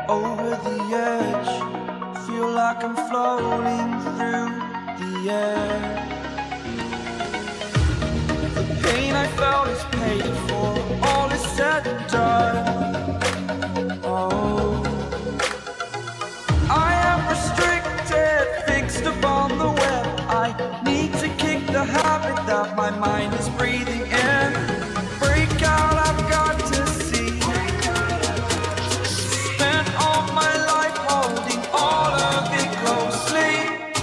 Over the edge, feel like I'm floating through the air. The pain I felt is paid for, all is said and done. Oh, I am restricted, fixed upon the web. I need to kick the habit that my mind is breathing in. Break out, I've got to see.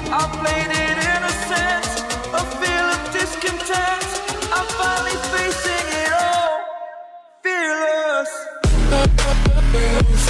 I played it innocent, a feel of discontent. I'm finally facing it all, fearless. Fearless.